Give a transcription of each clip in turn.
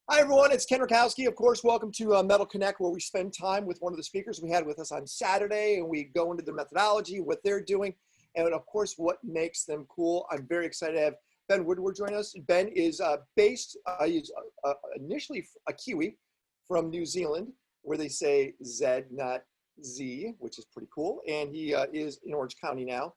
Hi, everyone. It's Ken Rakowski. Of course, welcome to Metal Connect, where we spend time with one of the speakers we had with us on Saturday, and we go into their methodology, what they're doing, and of course, what makes them cool. I'm very excited to have Ben Woodward join us. Ben is he's initially a Kiwi from New Zealand, where they say Z, not Z, which is pretty cool. And he is in Orange County now.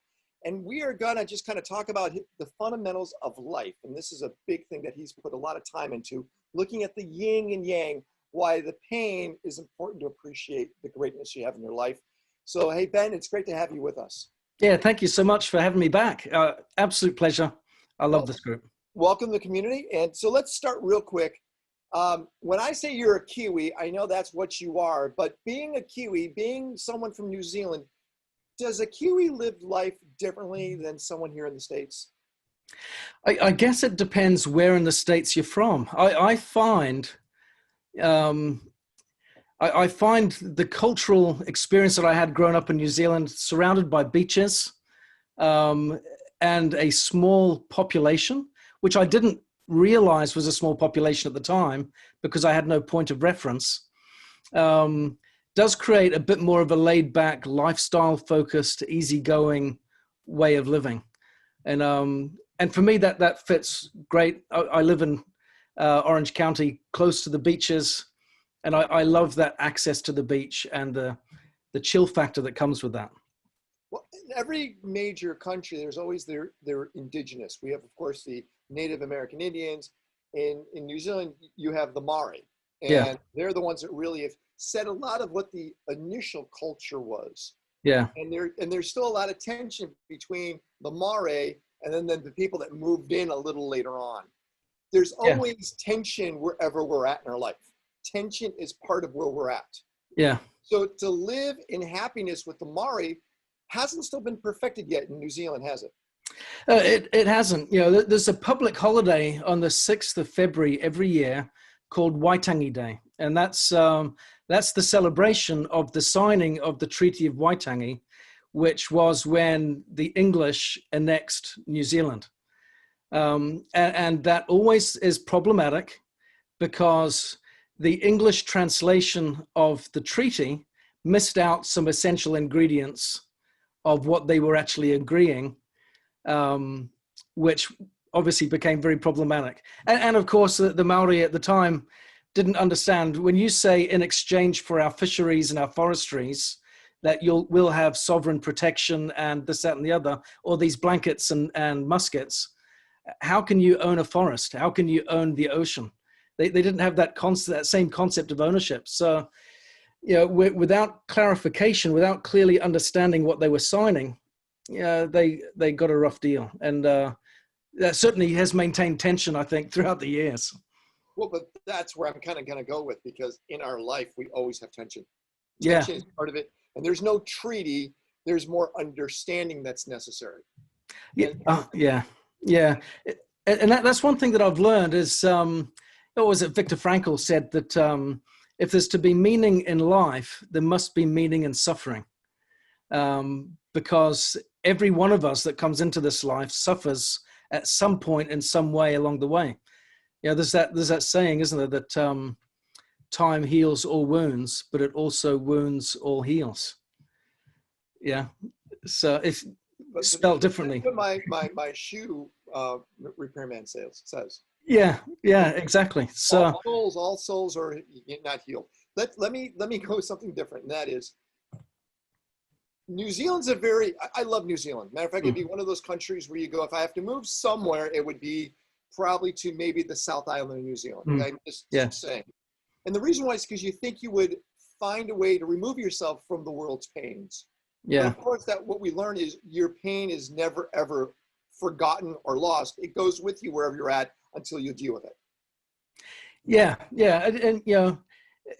And we are gonna just kind of talk about the fundamentals of life. And this is a big thing that he's put a lot of time into, looking at the yin and yang, why the pain is important to appreciate the greatness you have in your life. So, hey, Ben, it's great to have you with us. Yeah, thank you so much for having me back. Absolute pleasure. I love this group. Welcome to the community. And so let's start real quick. When I say you're a Kiwi, I know that's what you are, but being a Kiwi, being someone from New Zealand, does a Kiwi live life differently than someone here in the States? I guess it depends where in the States you're from. I find the cultural experience that I had growing up in New Zealand, surrounded by beaches and a small population, which I didn't realize was a small population at the time because I had no point of reference, does create a bit more of a laid-back, lifestyle-focused, easygoing way of living. And for me, that fits great. I live in Orange County, close to the beaches, and I love that access to the beach and the chill factor that comes with that. Well, in every major country, there's always their indigenous. We have, of course, the Native American Indians. In New Zealand, you have the Maori. And they're the ones that really have set a lot of what the initial culture was. Yeah. And there's still a lot of tension between the Maori and then the people that moved in a little later on. There's always tension wherever we're at in our life. Tension is part of where we're at. Yeah. So to live in happiness with the Maori hasn't still been perfected yet in New Zealand, has it? It hasn't. You know, there's a public holiday on the 6th of February every year called Waitangi Day. And that's the celebration of the signing of the Treaty of Waitangi, which was when the English annexed New Zealand. And that always is problematic because the English translation of the treaty missed out some essential ingredients of what they were actually agreeing, which obviously became very problematic. And of course, the Maori at the time didn't understand when you say in exchange for our fisheries and our forestries that we'll have sovereign protection and this, that, and the other, or these blankets and muskets. How can you own a forest? How can you own the ocean? They didn't have that same concept of ownership. So, you know, without clarification, without clearly understanding what they were signing, they got a rough deal. And that certainly has maintained tension, I think, throughout the years. Well, but that's where I'm kind of going to go with, because in our life, we always have tension. Yeah. Tension is part of it. And there's no treaty. There's more understanding that's necessary. Yeah. And that's one thing that I've learned is, what was it, Viktor Frankl said that if there's to be meaning in life, there must be meaning in suffering. Because every one of us that comes into this life suffers at some point in some way along the way. You know, there's that saying, isn't there, that time heals all wounds, but it also wounds all heals. Yeah. So it's spelled differently. What my shoe repairman says. Yeah, exactly. So all souls are not healed. Let me go with something different, and that is New Zealand's I love New Zealand. Matter of fact, it'd be one of those countries where you go, if I have to move somewhere, it would be probably to maybe the South Island of New Zealand. I'm just saying. And the reason why is because you think you would find a way to remove yourself from the world's pains. Yeah. But of course, that what we learn is your pain is never, ever forgotten or lost. It goes with you wherever you're at until you deal with it. Yeah. And you know,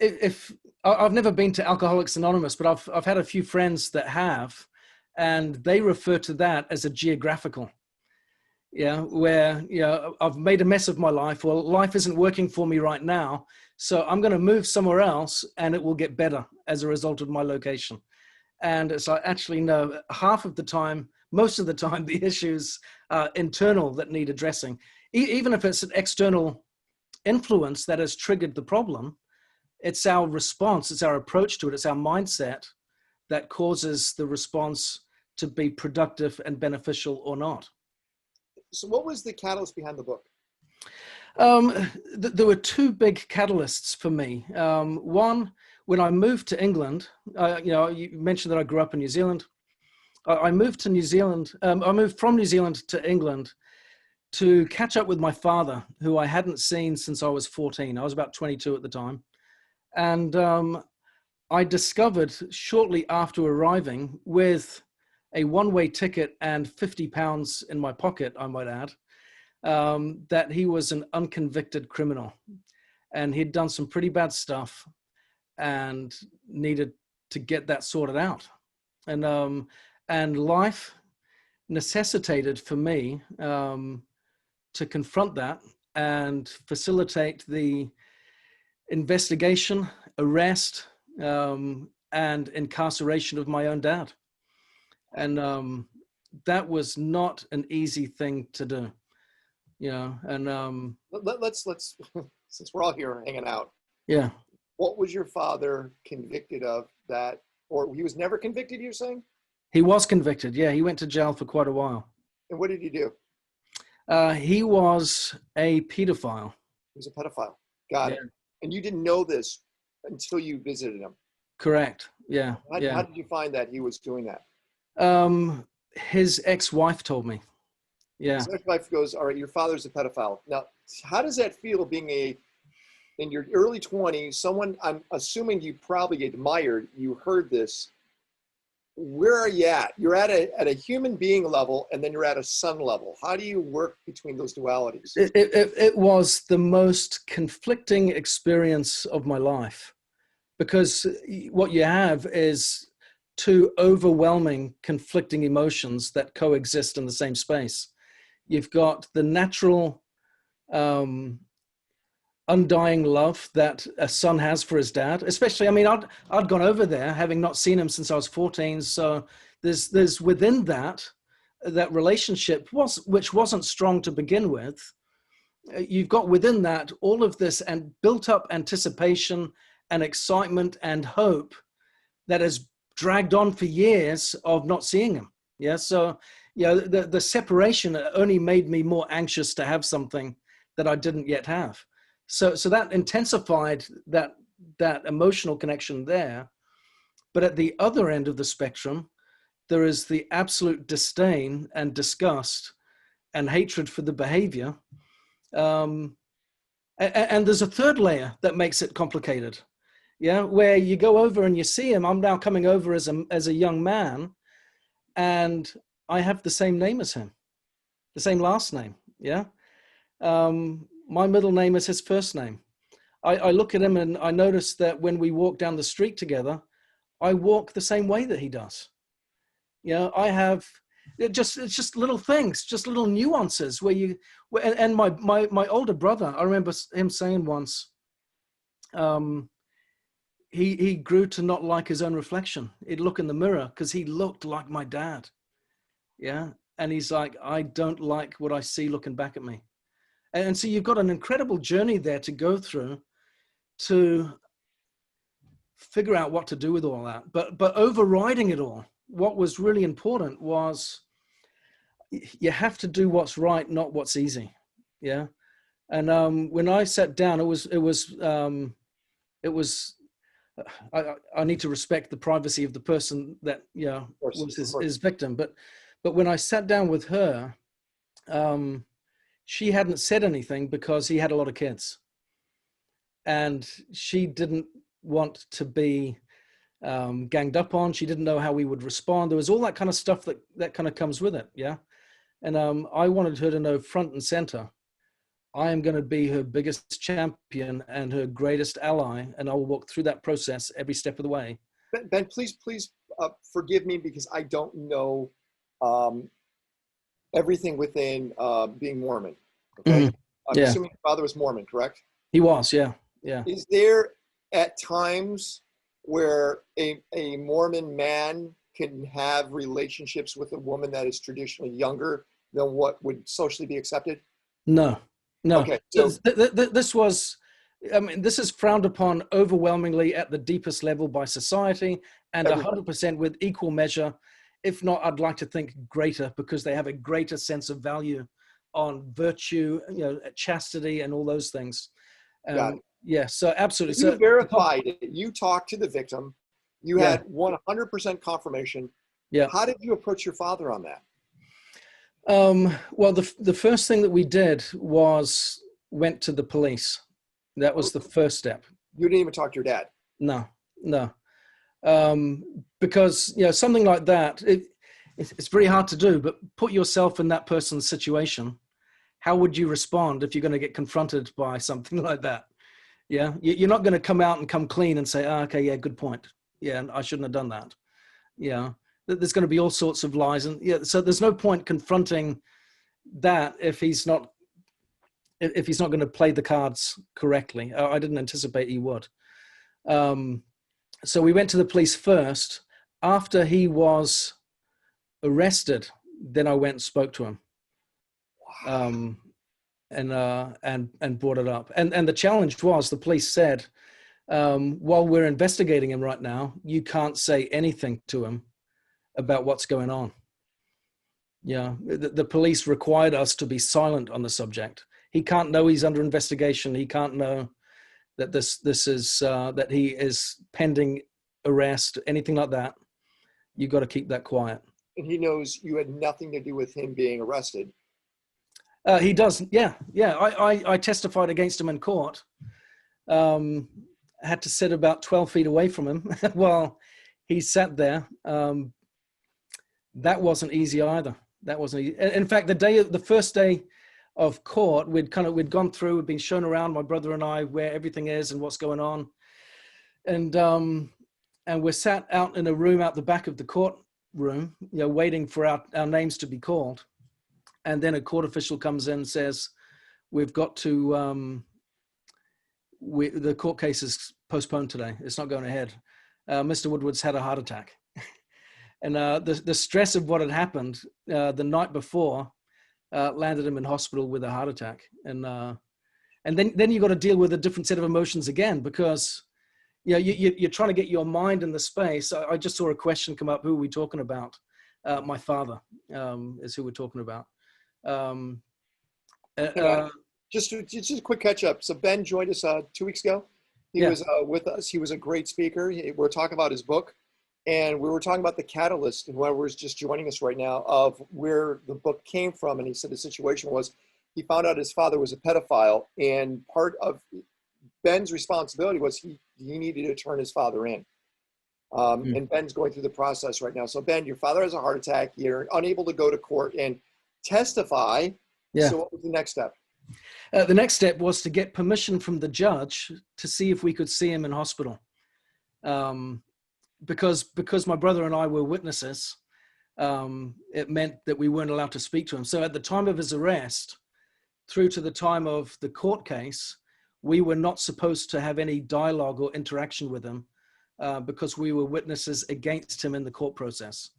if I've never been to Alcoholics Anonymous, but I've had a few friends that have, and they refer to that as a geographical. Yeah, where, you know, I've made a mess of my life. Well, life isn't working for me right now, so I'm going to move somewhere else, and it will get better as a result of my location. And it's like, actually, no, half of the time, most of the time, the issues are internal that need addressing. Even if it's an external influence that has triggered the problem. It's our response, it's our approach to it, it's our mindset that causes the response to be productive and beneficial or not. So what was the catalyst behind the book? There were two big catalysts for me. One, when I moved to England, you mentioned that I grew up in New Zealand. I moved to New Zealand. I moved from New Zealand to England to catch up with my father, who I hadn't seen since I was 14. I was about 22 at the time. And I discovered shortly after arriving, with a one-way ticket and £50 in my pocket, I might add, that he was an unconvicted criminal. And he'd done some pretty bad stuff and needed to get that sorted out. And life necessitated for me to confront that and facilitate the investigation, arrest, and incarceration of my own dad. And that was not an easy thing to do, and let's since we're all here hanging out, yeah. what was your father convicted of that, or he was never convicted, you're saying? He was convicted. Yeah, he went to jail for quite a while. And what did he do? He was a pedophile. He was a pedophile. Got it. And you didn't know this until you visited him. Correct. Yeah. How did you find that he was doing that? His ex-wife told me. Yeah. His ex-wife goes, all right, your father's a pedophile. Now, how does that feel being in your early 20s, someone I'm assuming you probably admired, you heard this. Where are you at? You're at a human being level, and then you're at a son level. How do you work between those dualities? It was the most conflicting experience of my life, because what you have is two overwhelming, conflicting emotions that coexist in the same space. You've got the natural, undying love that a son has for his dad, especially, I mean, I'd gone over there having not seen him since I was 14. So there's within that relationship which wasn't strong to begin with. You've got within that all of this and built up anticipation and excitement and hope that has dragged on for years of not seeing him. Yeah. So, the separation only made me more anxious to have something that I didn't yet have. So that intensified that emotional connection there. But at the other end of the spectrum, there is the absolute disdain and disgust and hatred for the behavior. And there's a third layer that makes it complicated. Yeah, where you go over and you see him. I'm now coming over as a young man, and I have the same name as him, the same last name. Yeah. My middle name is his first name. I look at him and I notice that when we walk down the street together, I walk the same way that he does. I have it's just little things, just little nuances and my older brother, I remember him saying once, he grew to not like his own reflection. He'd look in the mirror because he looked like my dad. Yeah. And he's like, I don't like what I see looking back at me. And so you've got an incredible journey there to go through to figure out what to do with all that. But overriding it all, what was really important was you have to do what's right, not what's easy. Yeah. And when I sat down, I need to respect the privacy of the person that was his victim. But when I sat down with her, she hadn't said anything because he had a lot of kids, and she didn't want to be ganged up on. She didn't know how we would respond. There was all that kind of stuff that kind of comes with it. Yeah. And I wanted her to know front and center, I am going to be her biggest champion and her greatest ally, and I will walk through that process every step of the way. Ben, please forgive me because I don't know everything within being Mormon. Okay. I'm assuming your father was Mormon, correct? He was, yeah. Is there at times where a Mormon man can have relationships with a woman that is traditionally younger than what would socially be accepted? No. No. Okay, so This was, I mean, this is frowned upon overwhelmingly at the deepest level by society, and everybody. 100% with equal measure, if not, I'd like to think greater, because they have a greater sense of value on virtue, chastity, and all those things. Got it. Yeah, so absolutely. You So, verified it. You talked to the victim. You yeah, had 100% confirmation. yeah. How did you approach your father on that? Well, the first thing that we did was went to the police. That was the first step. You didn't even talk to your dad. No, no. Because something like that, it's very hard to do, but put yourself in that person's situation. How would you respond if you're going to get confronted by something like that? Yeah, you're not going to come out and come clean and say, okay, yeah, good point. Yeah, I shouldn't have done that. Yeah, there's going to be all sorts of lies, and so there's no point confronting that if he's not going to play the cards correctly. I didn't anticipate he would. So we went to the police first. After he was arrested, then I went and spoke to him, and brought it up. And the challenge was, the police said, while we're investigating him right now, you can't say anything to him about what's going on. Yeah, the police required us to be silent on the subject. He can't know he's under investigation. He can't know that this is that he is pending arrest, anything like that. You got to keep that quiet. And he knows you had nothing to do with him being arrested. He does. Yeah. I testified against him in court. Had to sit about 12 feet away from him while he sat there. That wasn't easy either. That wasn't easy. In fact, the first day of court, we'd gone through, we'd been shown around, my brother and I, where everything is and what's going on. And we're sat out in a room out the back of the courtroom, waiting for our names to be called. And then a court official comes in and says, we've got to, the court case is postponed today. It's not going ahead. Mr. Woodward's had a heart attack. And the stress of what had happened the night before landed him in hospital with a heart attack. And then you got to deal with a different set of emotions again, because you're trying to get your mind in the space. I just saw a question come up. Who are we talking about? My father is who we're talking about. Just a quick catch up. So Ben joined us 2 weeks ago. He was with us. He was a great speaker. We're talking about his book, and we were talking about the catalyst, and whoever is just joining us right now, of where the book came from. And he said the situation was, he found out his father was a pedophile, and part of Ben's responsibility was he needed to turn his father in. And Ben's going through the process right now. So Ben, your father has a heart attack. You're unable to go to court and testify. Yeah. So what was the next step? The next step was to get permission from the judge to see if we could see him in hospital. Because my brother and I were witnesses, it meant that we weren't allowed to speak to him. So at the time of his arrest, through to the time of the court case, we were not supposed to have any dialogue or interaction with him, because we were witnesses against him in the court process.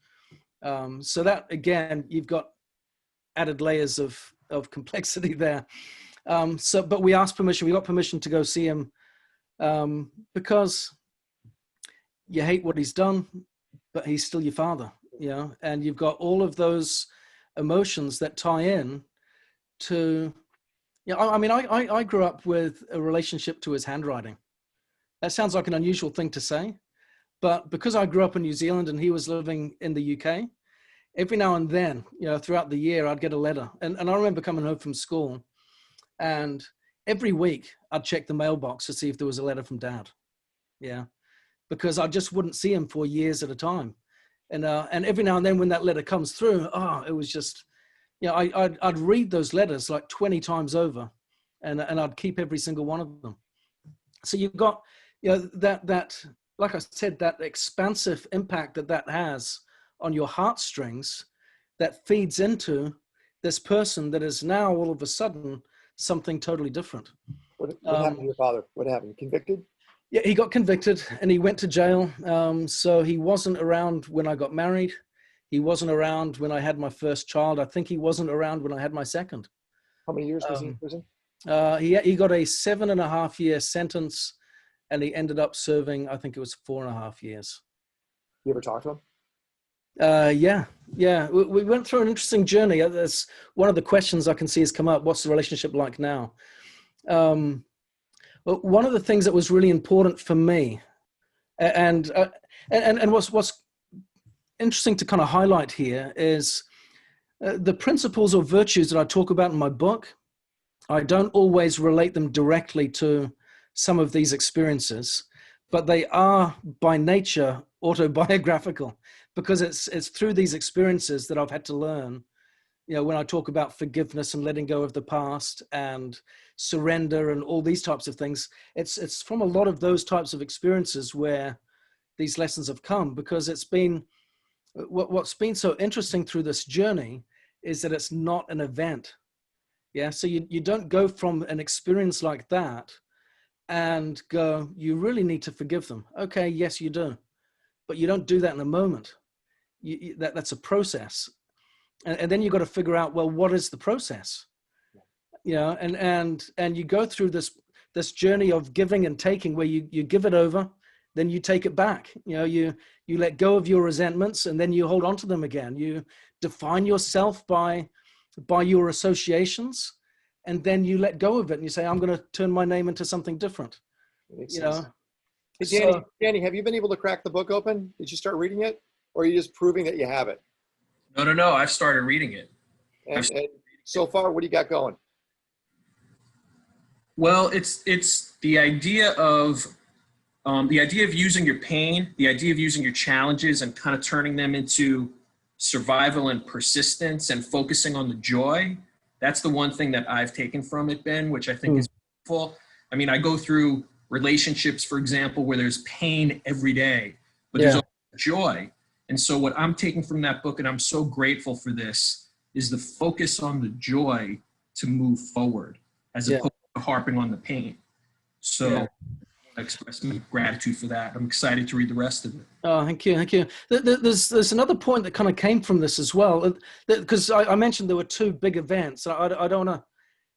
So that, again, you've got added layers of complexity there. But we asked permission, we got permission to go see him, because you hate what he's done, but he's still your father, and you've got all of those emotions that tie in to, I mean, I grew up with a relationship to his handwriting. That sounds like an unusual thing to say, but because I grew up in New Zealand and he was living in the UK, every now and then, throughout the year, I'd get a letter. And I remember coming home from school, and every week I'd check the mailbox to see if there was a letter from Dad. Yeah. Because I just wouldn't see him for years at a time. And every now and then when that letter comes through, it was just, I'd read those letters like 20 times over, and I'd keep every single one of them. So you've got, that, like I said, that expansive impact that has on your heartstrings, that feeds into this person that is now all of a sudden something totally different. What happened to your father? What happened? Convicted? Yeah, he got convicted and he went to jail. So he wasn't around when I got married. He wasn't around when I had my first child. I think he wasn't around when I had my second. How many years was he in prison? He got a 7.5 year sentence, and he ended up serving, I think it was 4.5 years. You ever talk to him? Yeah. We went through an interesting journey. That's one of the questions I can see has come up. What's the relationship like now? But one of the things that was really important for me, and what's interesting to kind of highlight here is the principles or virtues that I talk about in my book. I don't always relate them directly to some of these experiences, but they are by nature autobiographical, because it's through these experiences that I've had to learn. When I talk about forgiveness and letting go of the past and surrender and all these types of things, it's from a lot of those types of experiences where these lessons have come, because it's been what's been so interesting through this journey is that it's not an event. Yeah. So you don't go from an experience like that and go, you really need to forgive them. Okay. Yes, you do. But you don't do that in a moment. That's a process. And then you've got to figure out, well, what is the process? And you go through this journey of giving and taking, where you give it over, then you take it back. You let go of your resentments, and then you hold on to them again. You define yourself by your associations, and then you let go of it and you say, I'm going to turn my name into something different. Makes sense. Hey, Danny, have you been able to crack the book open? Did you start reading it, or are you just proving that you have it? No. I've started reading it. And so far, what do you got going? Well, it's the idea of using your pain, the idea of using your challenges and kind of turning them into survival and persistence, and focusing on the joy. That's the one thing that I've taken from it, Ben, which I think is beautiful. I mean, I go through relationships, for example, where there's pain every day, but there's also joy. And so what I'm taking from that book, and I'm so grateful for this, is the focus on the joy to move forward, as opposed to harping on the pain. So I express my gratitude for that. I'm excited to read the rest of it. Oh, thank you. There's another point that kind of came from this as well, because I mentioned there were two big events. I don't want to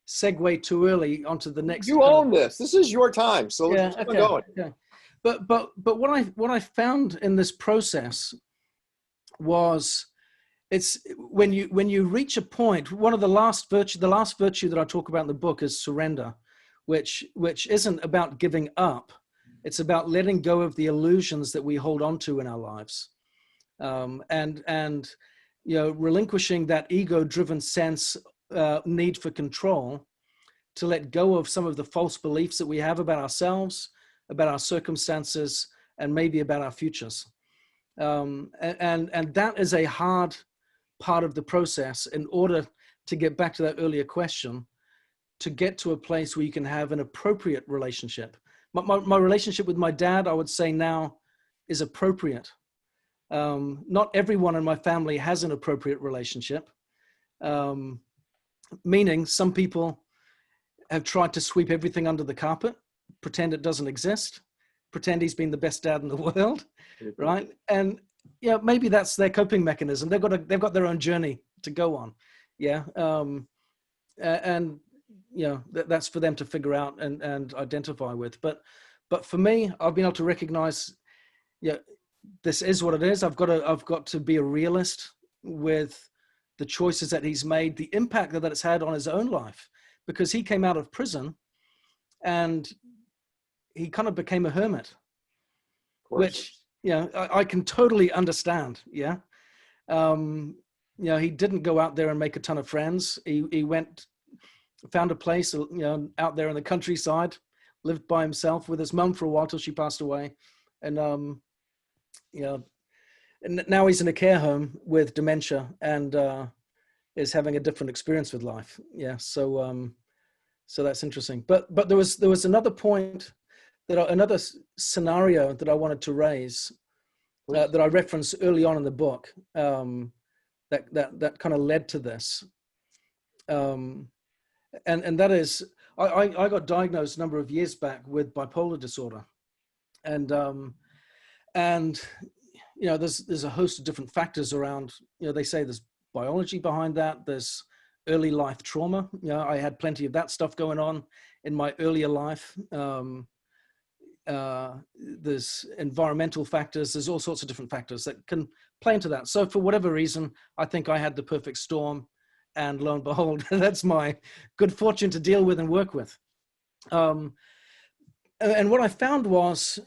segue too early onto the next. You own this. This is your time, so let's keep going. Okay. But what I found in this process was, it's when you reach a point. One of the last virtue that I talk about in the book is surrender, which isn't about giving up. It's about letting go of the illusions that we hold on to in our lives, and relinquishing that ego-driven sense, need for control, to let go of some of the false beliefs that we have about ourselves, about our circumstances, and maybe about our futures. And that is a hard part of the process, in order to get back to that earlier question, to get to a place where you can have an appropriate relationship. My relationship with my dad, I would say now, is appropriate. Not everyone in my family has an appropriate relationship, meaning some people have tried to sweep everything under the carpet, pretend it doesn't exist, pretend he's been the best dad in the world, right? And maybe that's their coping mechanism. They've got their own journey to go on, and that's for them to figure out and identify with. But for me, I've been able to recognize, this is what it is. I've got to be a realist with the choices that he's made, the impact that it's had on his own life, because he came out of prison and he kind of became a hermit, which I can totally understand. He didn't go out there and make a ton of friends. He went, found a place, out there in the countryside, lived by himself with his mum for a while till she passed away. And, and now he's in a care home with dementia and is having a different experience with life. So that's interesting. But there was another point, another scenario that I wanted to raise, that I referenced early on in the book, that kind of led to this. And that is, I got diagnosed a number of years back with bipolar disorder, and there's a host of different factors around. They say there's biology behind that, there's early life trauma. You know, I had plenty of that stuff going on in my earlier life. There's environmental factors. There's all sorts of different factors that can play into that. So for whatever reason, I think I had the perfect storm, and lo and behold, that's my good fortune to deal with and work with. And what I found was,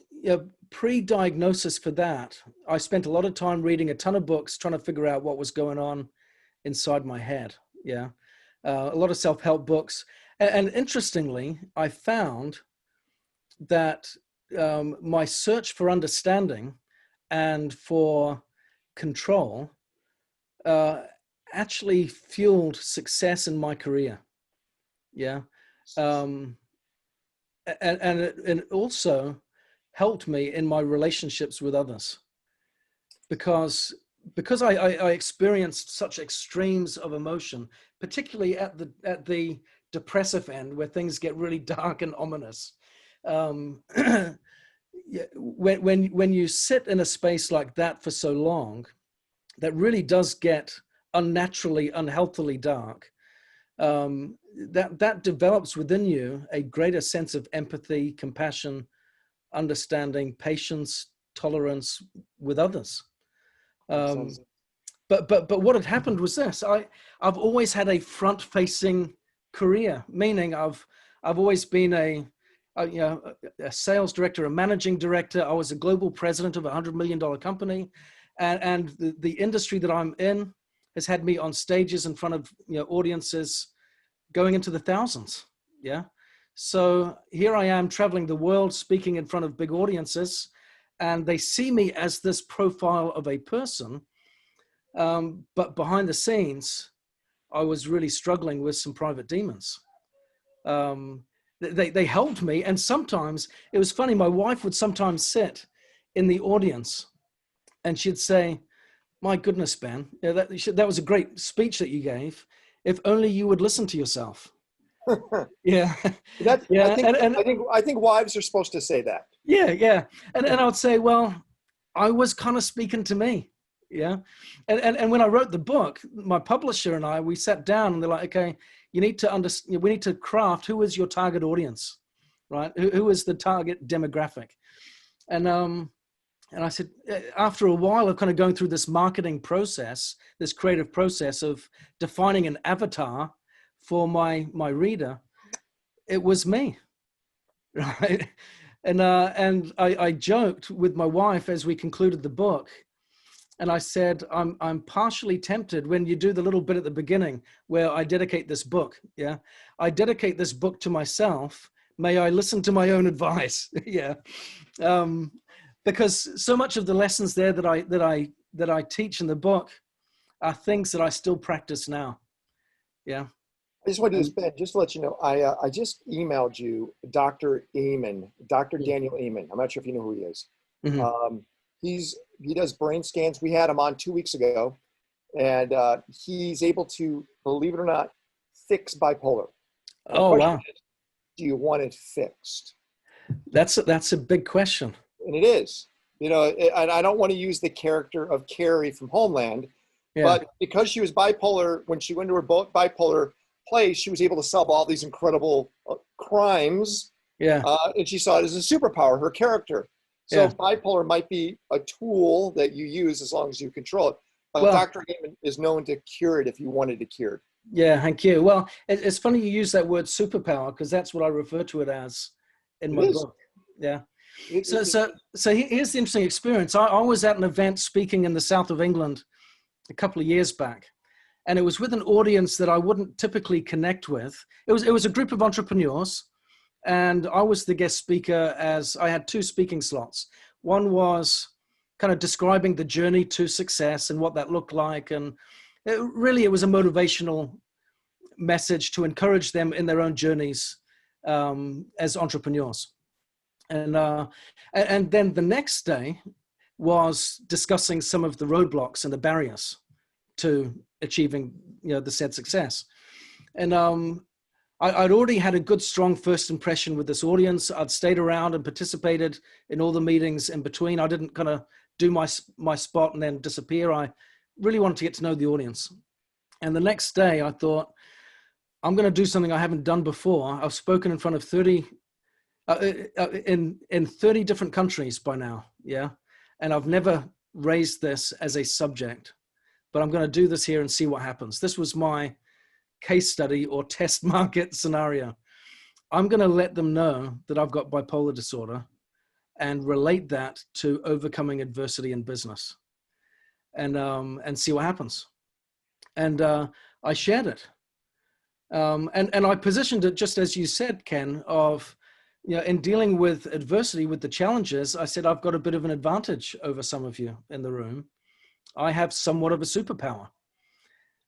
pre-diagnosis for that, I spent a lot of time reading a ton of books, trying to figure out what was going on inside my head. Yeah. A lot of self-help books. And interestingly, I found that my search for understanding and for control actually fueled success in my career. Yeah. And it also helped me in my relationships with others, because I experienced such extremes of emotion, particularly at the depressive end, where things get really dark and ominous. When you sit in a space like that for so long, that really does get unnaturally, unhealthily dark. That develops within you a greater sense of empathy, compassion, understanding, patience, tolerance with others. But what had happened was this: I've always had a front-facing career, meaning I've always been a sales director, a managing director. I was a global president of a $100 million company, and the industry that I'm in has had me on stages in front of audiences going into the thousands. Yeah. So here I am traveling the world, speaking in front of big audiences, and they see me as this profile of a person. But behind the scenes, I was really struggling with some private demons. They helped me. And sometimes it was funny. My wife would sometimes sit in the audience and she'd say, "My goodness, Ben, that was a great speech that you gave. If only you would listen to yourself." Yeah. I think wives are supposed to say that. Yeah. And I would say, well, I was kind of speaking to me. Yeah. And when I wrote the book, my publisher and I, we sat down and they're like, okay, we need to craft who is your target audience, right? Who is the target demographic? And I said, after a while of kind of going through this marketing process, this creative process of defining an avatar for my reader, it was me, right? And I joked with my wife as we concluded the book, and I said, I'm partially tempted when you do the little bit at the beginning where I dedicate this book. Yeah, I dedicate this book to myself. May I listen to my own advice? Yeah. Because so much of the lessons there that I teach in the book are things that I still practice now. Yeah. I just want to do this, Ben, just to let you know, I just emailed you Dr. Amen, Dr. Daniel Amen. I'm not sure if you know who he is. Mm-hmm. He does brain scans. We had him on 2 weeks ago, and he's able to, believe it or not, fix bipolar. Oh, wow. Do you want it fixed? That's a big question. And it is, and I don't want to use the character of Carrie from Homeland, but because she was bipolar, when she went to her bipolar place, she was able to solve all these incredible crimes. Yeah. And she saw it as a superpower, her character. So bipolar might be a tool that you use as long as you control it. But Dr. Heyman is known to cure it if you wanted to cure it. Yeah, thank you. Well, it's funny you use that word superpower, because that's what I refer to it as in my book. Yeah. So here's the interesting experience. I was at an event speaking in the south of England a couple of years back, and it was with an audience that I wouldn't typically connect with. It was a group of entrepreneurs, and I was the guest speaker, as I had 2 speaking slots. One was kind of describing the journey to success and what that looked like, and it was a motivational message to encourage them in their own journeys as entrepreneurs. And then the next day was discussing some of the roadblocks and the barriers to achieving, the said success. And I'd already had a good, strong first impression with this audience. I'd stayed around and participated in all the meetings in between. I didn't kind of do my spot and then disappear. I really wanted to get to know the audience. And the next day I thought, I'm going to do something I haven't done before. I've spoken in front of 30, in 30 different countries by now. Yeah. And I've never raised this as a subject, but I'm going to do this here and see what happens. This was my case study or test market scenario. I'm going to let them know that I've got bipolar disorder and relate that to overcoming adversity in business, and see what happens. And I shared it. And I positioned it just as you said, Ken, of, you know, in dealing with adversity, with the challenges, I said, I've got a bit of an advantage over some of you in the room. I have somewhat of a superpower.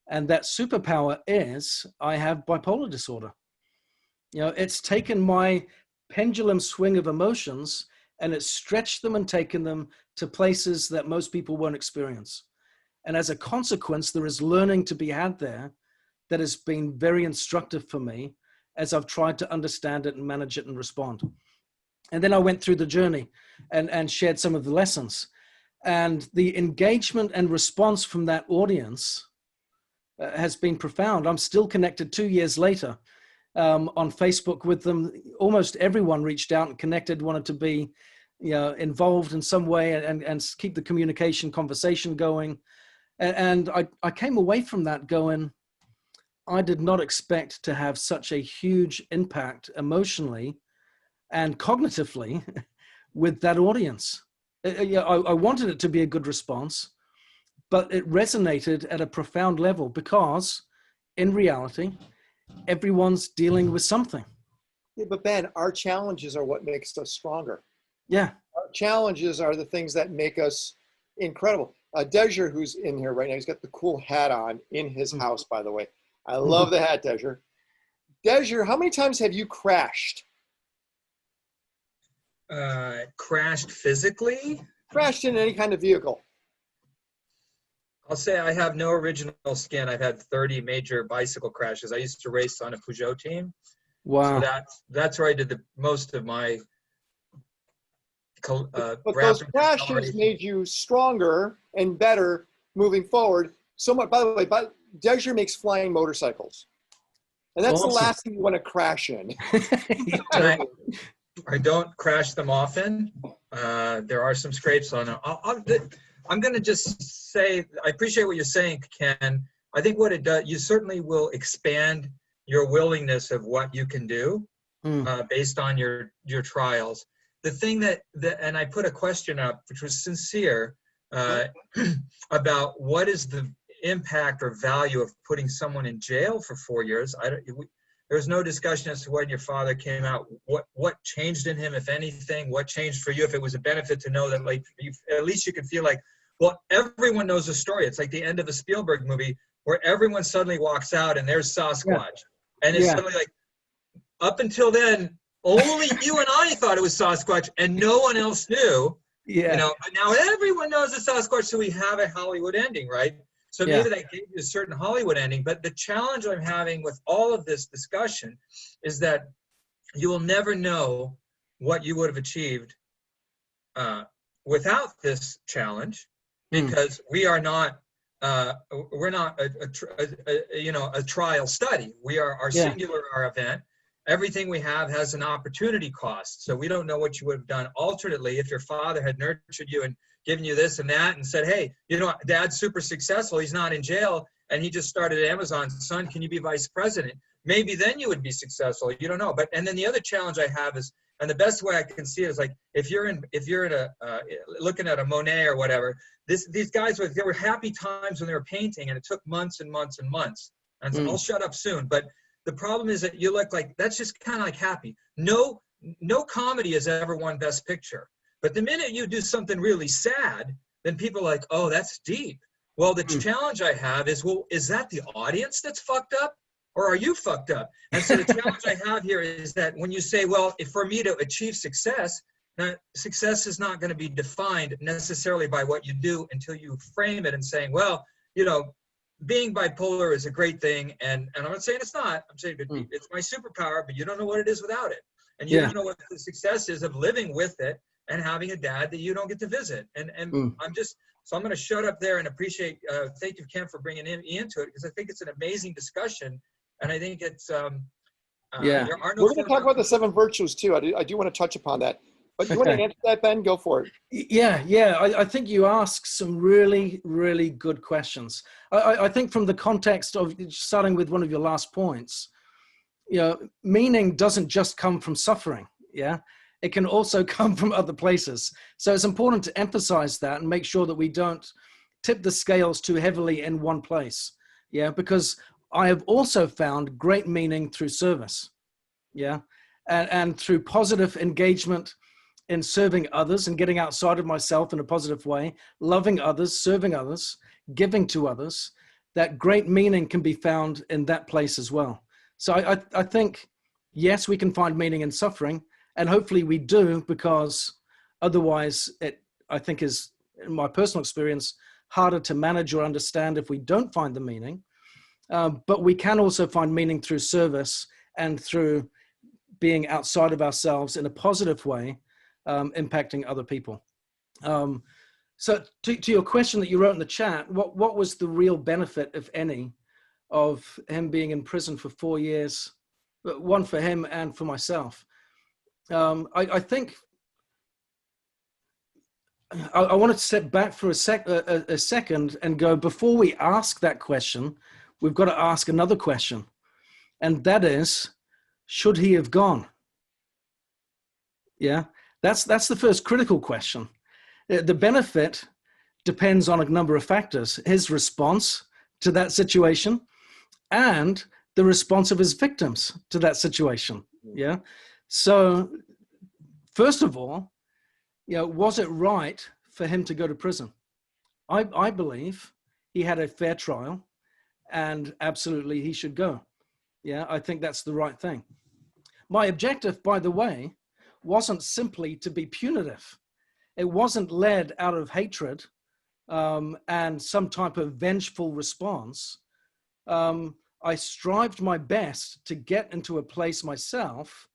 And that superpower is I have bipolar disorder. You know, it's taken my pendulum swing of emotions and it's stretched them and taken them to places that most people won't experience. And as a consequence, there is learning to be had there that has been very instructive for me as I've tried to understand it and manage it and respond. And then I went through the journey and shared some of the lessons. And the engagement and response from that audience has been profound. I'm still connected 2 years later on Facebook with them. Almost everyone reached out and connected, wanted to be, you know, involved in some way and keep the communication conversation going. And I came away from that going, I did not expect to have such a huge impact emotionally and cognitively with that audience. I wanted it to be a good response, but it resonated at a profound level because in reality, everyone's dealing with something. Yeah, but Ben, our challenges are what makes us stronger. Yeah. Our challenges are the things that make us incredible. Dejer, who's in here right now, he's got the cool hat on in his house, by the way. I love the hat, Dejer. Dejer, how many times have you crashed? Crashed physically? Crashed in any kind of vehicle? I'll say I have no original skin. I've had 30 major bicycle crashes. I used to race on a Peugeot team. Wow. So that's where I did the most of my but those crashes made you stronger and better moving forward. So much, by the way, Dejer makes flying motorcycles. And that's awesome. The last thing you want to crash in. I don't crash them often. There are some scrapes on them. I'm going to just say, I appreciate what you're saying, Ken. I think what it does, you certainly will expand your willingness of what you can do based on your trials. The thing that, and I put a question up, which was sincere, about what is the impact or value of putting someone in jail for 4 years. There's no discussion as to when your father came out, what changed in him, if anything, what changed for you, if it was a benefit to know that, like, at least you could feel like, well, everyone knows the story. It's like the end of a Spielberg movie where everyone suddenly walks out and there's Sasquatch. Yeah. And it's suddenly like, up until then, only you and I thought it was Sasquatch and no one else knew. Yeah. You know, but now everyone knows it's Sasquatch, so we have a Hollywood ending, right? So maybe that gave you a certain Hollywood ending. But the challenge I'm having with all of this discussion is that you will never know what you would have achieved without this challenge, because we are not we're not a trial study. We are our singular, our event. Everything we have has an opportunity cost. So we don't know what you would have done alternately if your father had nurtured you and given you this and that and said, hey, you know, Dad's super successful. He's not in jail and he just started Amazon. Son, can you be vice president? Maybe then you would be successful. You don't know. But and then the other challenge I have is, and the best way I can see it is like if you're in a looking at a Monet or whatever, these guys there were happy times when they were painting and it took months and months and months. And I'll shut up soon. But the problem is that you look like, that's just kind of like happy. No comedy has ever won Best Picture. But the minute you do something really sad, then people are like, oh, that's deep. Well, the challenge I have is, well, is that the audience that's fucked up? Or are you fucked up? And so the challenge I have here is that when you say, well, if for me to achieve success, now success is not going to be defined necessarily by what you do until you frame it and saying, well, you know, being bipolar is a great thing, and I'm not saying it's not. I'm saying it's my superpower, but you don't know what it is without it. And you don't know what the success is of living with it and having a dad that you don't get to visit. And so I'm going to shut up there and appreciate, thank you, Ken, for bringing me into it, because I think it's an amazing discussion And I think it's, Yeah. there are no We're going to talk about the 7 virtues too. I do want to touch upon that. But you want to answer that, Ben? Go for it. Yeah. I think you ask some really, really good questions. I think from the context of starting with one of your last points, meaning doesn't just come from suffering. Yeah. It can also come from other places. So it's important to emphasize that and make sure that we don't tip the scales too heavily in one place. Yeah. Because I have also found great meaning through service. Yeah. And through positive engagement in serving others and getting outside of myself in a positive way, loving others, serving others, giving to others, that great meaning can be found in that place as well. So I think, yes, we can find meaning in suffering, and hopefully we do, because otherwise it, I think, is, in my personal experience, harder to manage or understand if we don't find the meaning. But we can also find meaning through service and through being outside of ourselves in a positive way, impacting other people. So to your question that you wrote in the chat, what was the real benefit, if any, of him being in prison for 4 years, one for him and for myself? I think I want to step back for a second and go, before we ask that question, we've got to ask another question. And that is, should he have gone? Yeah, that's the first critical question. The benefit depends on a number of factors: his response to that situation and the response of his victims to that situation. Yeah. So first of all, was it right for him to go to prison? I believe he had a fair trial and absolutely he should go. Yeah, I think that's the right thing. My objective, by the way, wasn't simply to be punitive. It wasn't led out of hatred and some type of vengeful response. I strived my best to get into a place myself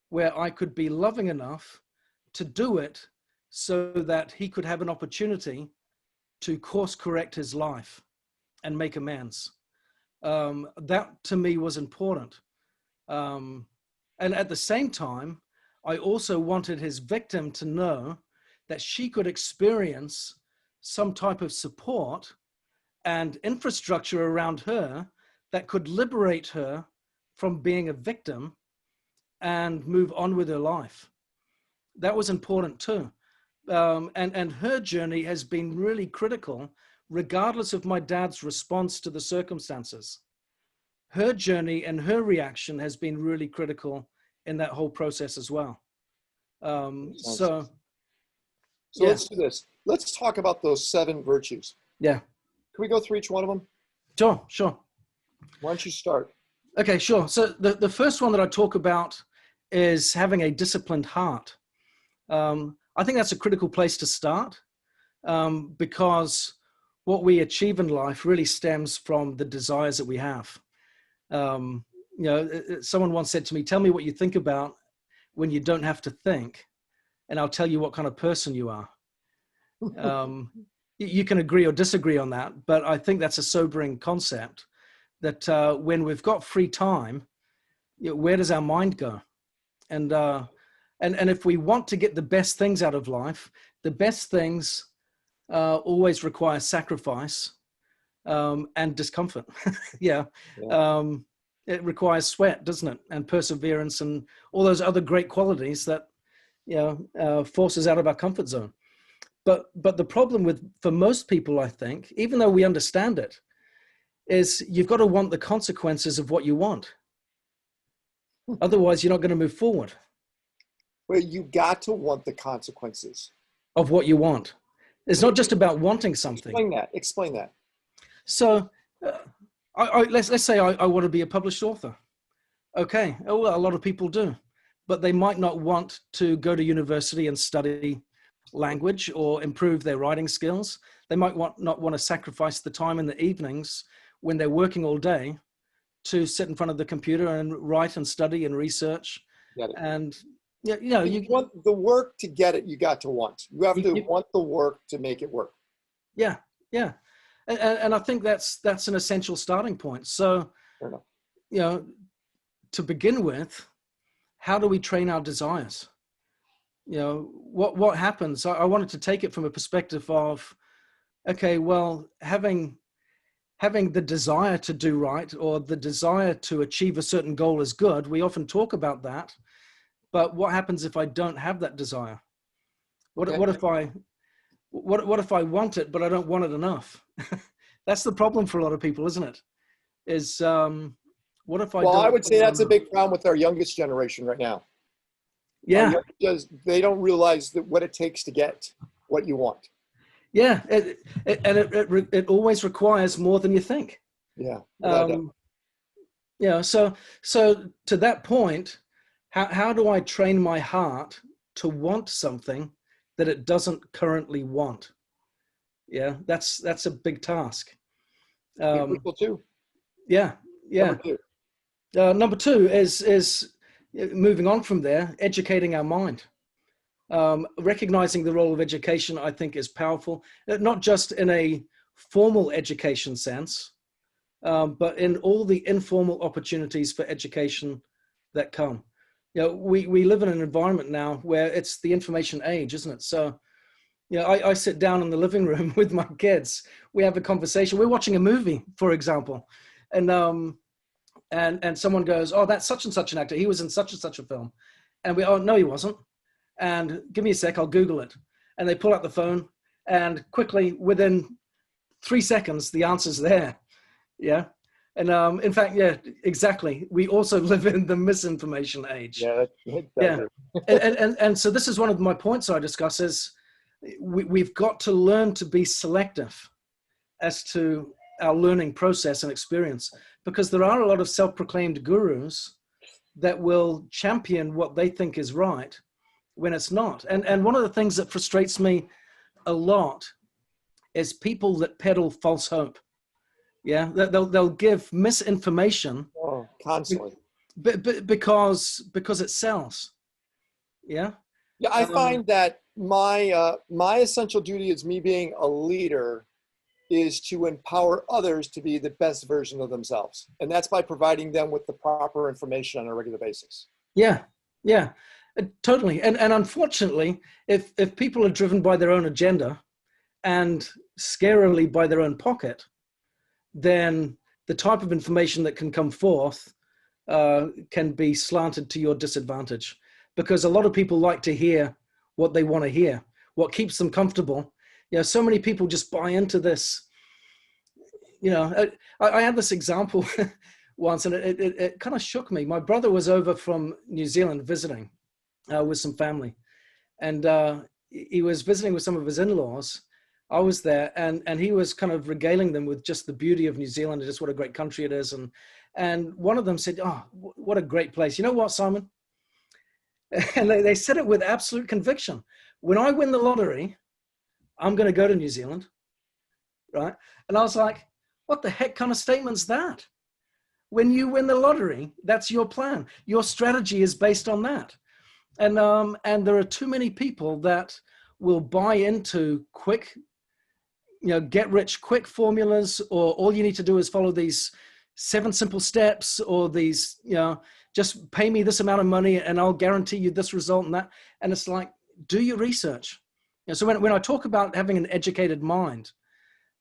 where I could be loving enough to do it so that he could have an opportunity to course correct his life and make amends. That to me was important. And at the same time, I also wanted his victim to know that she could experience some type of support and infrastructure around her that could liberate her from being a victim and move on with her life. That was important too. And her journey has been really critical, regardless of my dad's response to the circumstances. Her journey and her reaction has been really critical in that whole process as well. So yeah. Let's do this. Let's talk about those 7 virtues. Yeah. Can we go through each one of them? Sure. Why don't you start? Okay, sure. So the first one that I talk about is having a disciplined heart. I think that's a critical place to start, because what we achieve in life really stems from the desires that we have. Someone once said to me, "Tell me what you think about when you don't have to think, and I'll tell you what kind of person you are." You can agree or disagree on that, but I think that's a sobering concept, that when we've got free time, where does our mind go? And if we want to get the best things out of life, the best things always require sacrifice and discomfort. Yeah. It requires sweat, doesn't it? And perseverance and all those other great qualities that force us out of our comfort zone. But the problem for most people, I think, even though we understand it, is you've got to want the consequences of what you want. Otherwise, you're not going to move forward. Well, you got to want the consequences Of what you want. It's not just about wanting something. Explain that. So let's say I want to be a published author. Okay, well, a lot of people do, but they might not want to go to university and study language or improve their writing skills. They might not want to sacrifice the time in the evenings when they're working all day to sit in front of the computer and write and study and research. And you want the work to get it. You got to want. You have to want the work to make it work. Yeah. And I think that's an essential starting point. So you know, to begin with, how do we train our desires? You know, what happens? I wanted to take it from a perspective of, okay, well, having the desire to do right or the desire to achieve a certain goal is good. We often talk about that, but what happens if I don't have that desire? What if I want it, but I don't want it enough? That's the problem for a lot of people, isn't it? Is what if I Well, don't? I would say that's a big problem with our youngest generation right now. Yeah. They don't realize what it takes to get what you want. Yeah, it always requires more than you think. Yeah. Yeah. So to that point, how do I train my heart to want something that it doesn't currently want? Yeah, that's a big task. People too. Yeah. Number two is moving on from there, educating our mind. Recognizing the role of education, I think, is powerful, not just in a formal education sense, but in all the informal opportunities for education that come. You know, we live in an environment now where it's the information age, isn't it? So, you know, I sit down in the living room with my kids. We have a conversation. We're watching a movie, for example, and someone goes, "Oh, that's such and such an actor. He was in such and such a film," and oh, no, he wasn't. And give me a sec, I'll Google it. And they pull out the phone, and quickly, within 3 seconds, the answer's there. Yeah. And in fact, yeah, exactly. We also live in the misinformation age. Yeah. And so this is one of my points I discuss is we've got to learn to be selective as to our learning process and experience, because there are a lot of self-proclaimed gurus that will champion what they think is right when it's not. And one of the things that frustrates me a lot is people that peddle false hope. Yeah, they'll give misinformation constantly, because it sells. Yeah. Yeah, I find that my essential duty as me being a leader is to empower others to be the best version of themselves, and that's by providing them with the proper information on a regular basis. Yeah, totally. And unfortunately, if people are driven by their own agenda and scarily by their own pocket, then the type of information that can come forth can be slanted to your disadvantage, because a lot of people like to hear what they want to hear, what keeps them comfortable. You know, so many people just buy into this. You know, I had this example once, and it kind of shook me. My brother was over from New Zealand visiting with some family, and he was visiting with some of his in-laws. I was there, and he was kind of regaling them with just the beauty of New Zealand and just what a great country it is. And one of them said, "Oh, what a great place. You know what, Simon?" And they said it with absolute conviction. "When I win the lottery, I'm going to go to New Zealand." Right? And I was like, what the heck kind of statement's that? When you win the lottery, that's your plan. Your strategy is based on that. And there are too many people that will buy into quick, get rich quick formulas, or all you need to do is follow these 7 simple steps, or these, just pay me this amount of money and I'll guarantee you this result and that. And it's like, do your research. So when I talk about having an educated mind,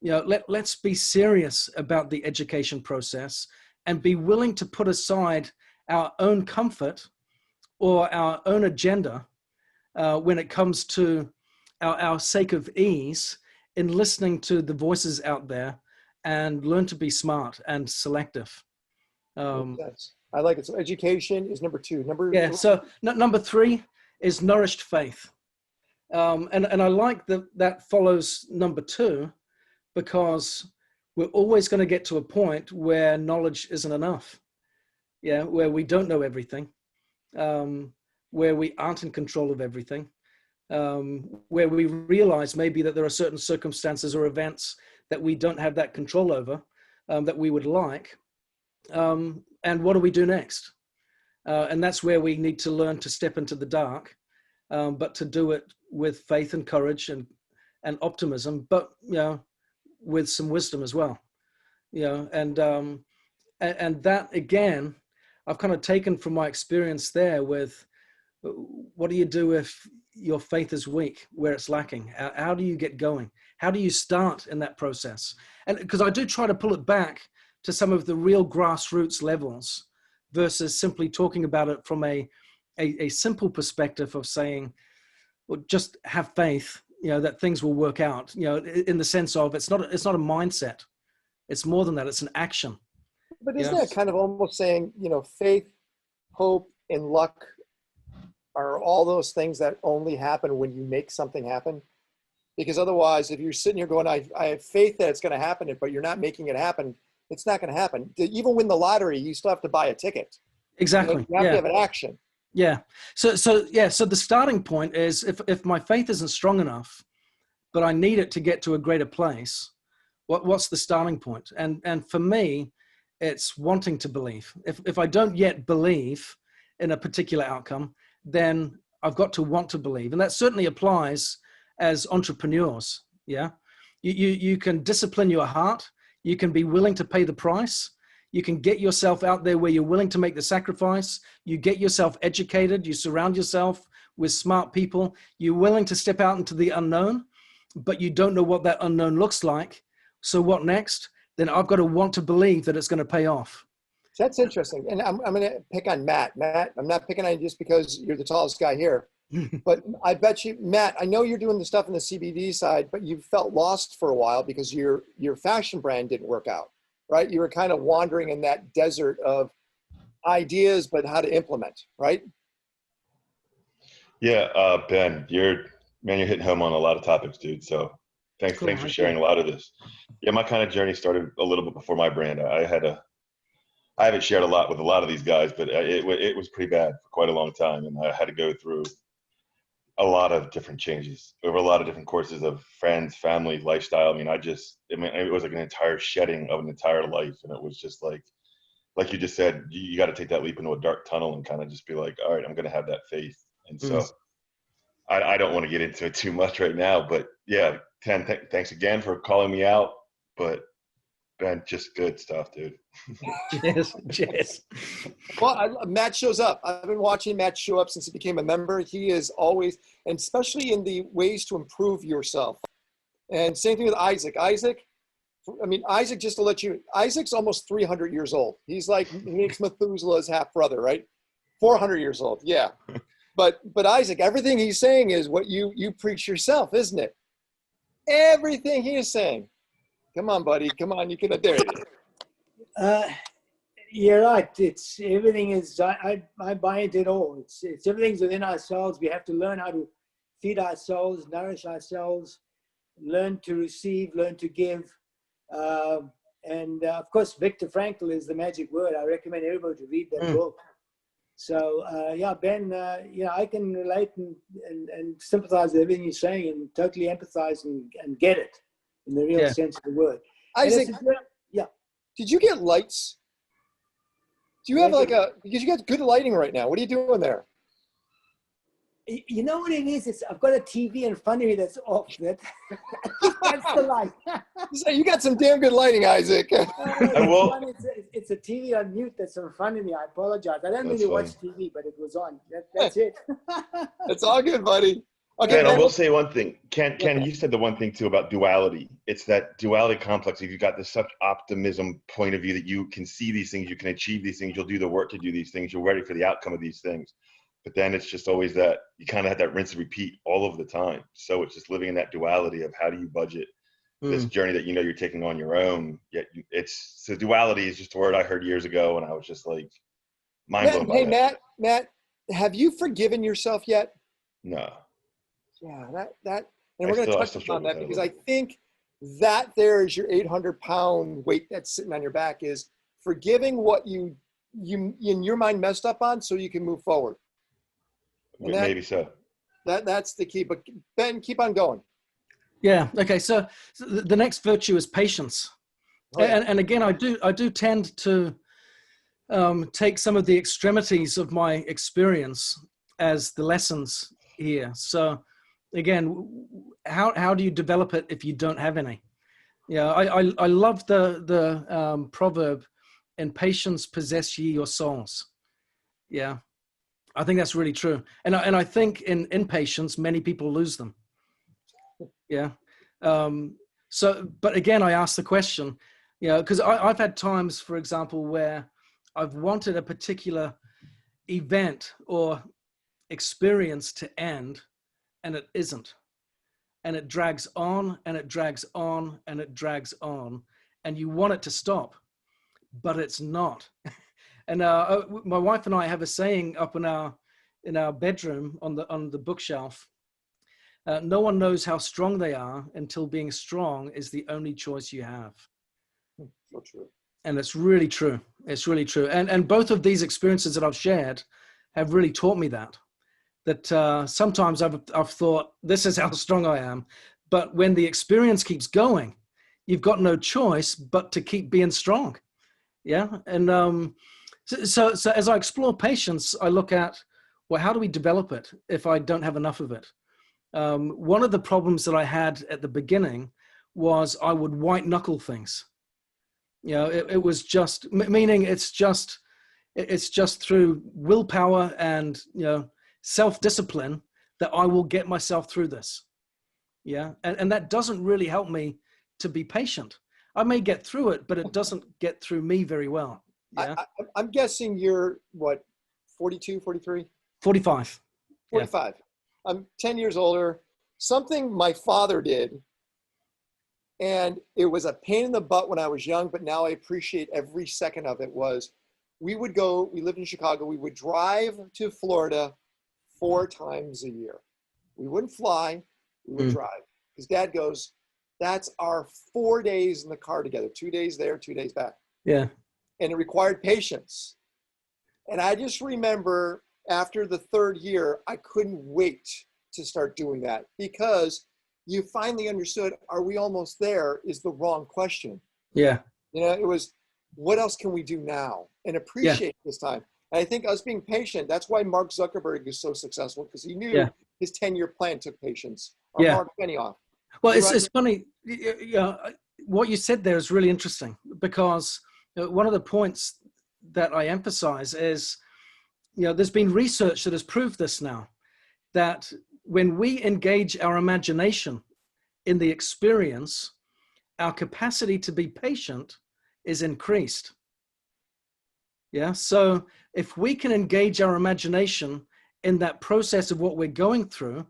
let's be serious about the education process and be willing to put aside our own comfort or our own agenda when it comes to our sake of ease in listening to the voices out there, and learn to be smart and selective. I like it. So education is number 2. So number 3 is nourished faith. And I like that follows number 2, because we're always going to get to a point where knowledge isn't enough. Yeah, where we don't know everything, where we aren't in control of everything, where we realize maybe that there are certain circumstances or events that we don't have that control over, that we would like. And what do we do next? And that's where we need to learn to step into the dark, but to do it with faith and courage and optimism, but with some wisdom as well. And And that, again, I've kind of taken from my experience there with, what do you do if your faith is weak, where it's lacking? How do you get going? How do you start in that process? And because I do try to pull it back to some of the real grassroots levels versus simply talking about it from a simple perspective of saying, well, just have faith, that things will work out, in the sense of it's not a mindset. It's more than that. It's an action. But isn't that kind of almost saying, faith, hope, and luck are all those things that only happen when you make something happen? Because otherwise, if you're sitting here going, I have faith that it's going to happen, but you're not making it happen, it's not going to happen. To even win the lottery, you still have to buy a ticket. Exactly. You have to have an action. Yeah. So the starting point is, if my faith isn't strong enough, but I need it to get to a greater place, what's the starting point? And for me, it's wanting to believe. If I don't yet believe in a particular outcome, then I've got to want to believe. And that certainly applies as entrepreneurs. Yeah. You can discipline your heart. You can be willing to pay the price. You can get yourself out there where you're willing to make the sacrifice. You get yourself educated. You surround yourself with smart people. You're willing to step out into the unknown, but you don't know what that unknown looks like. So what next? Then I've got to want to believe that it's going to pay off. That's interesting. And I'm going to pick on Matt. Matt, I'm not picking on you just because you're the tallest guy here. But I bet you, Matt, I know you're doing the stuff on the CBD side, but you felt lost for a while because your fashion brand didn't work out, right? You were kind of wandering in that desert of ideas, but how to implement, right? Yeah, Ben, you're hitting home on a lot of topics, dude. So thanks for sharing a lot of this. Yeah, my kind of journey started a little bit before my brand. I haven't shared a lot with a lot of these guys, but it was pretty bad for quite a long time. And I had to go through a lot of different changes over a lot of different courses of friends, family, lifestyle. I mean, it was like an entire shedding of an entire life. And it was just like you just said, you got to take that leap into a dark tunnel and kind of just be like, all right, I'm going to have that faith. And so I don't want to get into it too much right now, but yeah, Ken, thanks again for calling me out. But Ben, just good stuff, dude. Cheers. Well, Matt shows up. I've been watching Matt show up since he became a member. He is always, and especially in the ways to improve yourself. And same thing with Isaac. Isaac, just to let you, Isaac's almost 300 years old. He's like, he makes Methuselah's half brother, right? 400 years old. Yeah. But Isaac, everything he's saying is what you preach yourself, isn't it? Everything he is saying. Come on, buddy. Come on. You can, there it is. You're right. It's everything is, I buy into it all. It's everything's within ourselves. We have to learn how to feed ourselves, nourish ourselves, learn to receive, learn to give. And of course, Viktor Frankl is the magic word. I recommend everybody to read that book. So Ben, I can relate and sympathize with everything you're saying and totally empathize and get it in the real sense of the word. Isaac, did you get lights? Do you have because you got good lighting right now. What are you doing there? You know what it is? I've got a TV in front of me that's off. That's the light. You got some damn good lighting, Isaac. It's a TV on mute that's in front of me. I apologize. I don't really watch TV, but it was on. That's it. It's all good, buddy. Okay, Ken, I will say one thing. Ken, you said the one thing too about duality. It's that duality complex. If you've got this such optimism point of view that you can see these things, you can achieve these things, you'll do the work to do these things, you're ready for the outcome of these things. But then it's just always that you kind of have that rinse and repeat all of the time. So it's just living in that duality of how do you budget this journey that you're taking on your own. Yet so duality is just a word I heard years ago, and I was just like mind blown by that. Matt, have you forgiven yourself yet? No. Yeah, and we're going to touch upon that because I think that there is your 800-pound weight that's sitting on your back is forgiving what you in your mind messed up on so you can move forward. Maybe so. That's the key. But Ben, keep on going. Yeah. Okay. So the next virtue is patience. Oh, yeah. And again, I do tend to take some of the extremities of my experience as the lessons here. So again, how do you develop it if you don't have any? Yeah. I love the proverb in patience possess ye your souls. Yeah, I think that's really true. And I think in patience, many people lose them. Yeah. But again, I ask the question, you know, because I've had times, for example, where I've wanted a particular event or experience to end, and it isn't. And it drags on and it drags on and it drags on, and you want it to stop, but it's not. And my wife and I have a saying up in our bedroom on the bookshelf. No one knows how strong they are until being strong is the only choice you have. So true. And it's really true. It's really true. And both of these experiences that I've shared have really taught me that sometimes I've thought, this is how strong I am. But when the experience keeps going, you've got no choice but to keep being strong. Yeah. And so as I explore patience, I look at, well, how do we develop it if I don't have enough of it? One of the problems that I had at the beginning was I would white knuckle things. You know, it was just, meaning it's just through willpower and, you know, self-discipline that I will get myself through this. Yeah. And that doesn't really help me to be patient. I may get through it, but it doesn't get through me very well. Yeah. I'm guessing you're what, 42, 43? 45. 45. Yeah. I'm 10 years older. Something my father did, and it was a pain in the butt when I was young, but now I appreciate every second of it, was we lived in Chicago, we would drive to Florida 4 times a year. We wouldn't fly, we would drive. Because Dad goes, that's our 4 days in the car together, 2 days there, 2 days back. Yeah. And it required patience. And I just remember after the 3rd year, I couldn't wait to start doing that, because you finally understood, are we almost there, is the wrong question. Yeah. You know, it was, what else can we do now and appreciate this time? And I think us being patient, that's why Mark Zuckerberg is so successful, because he knew his 10-year plan took patience. Or Mark Benioff. Well, it's funny. What you said there is really interesting, because one of the points that I emphasize is, you know, there's been research that has proved this now, that when we engage our imagination in the experience, our capacity to be patient is increased. Yeah. So if we can engage our imagination in that process of what we're going through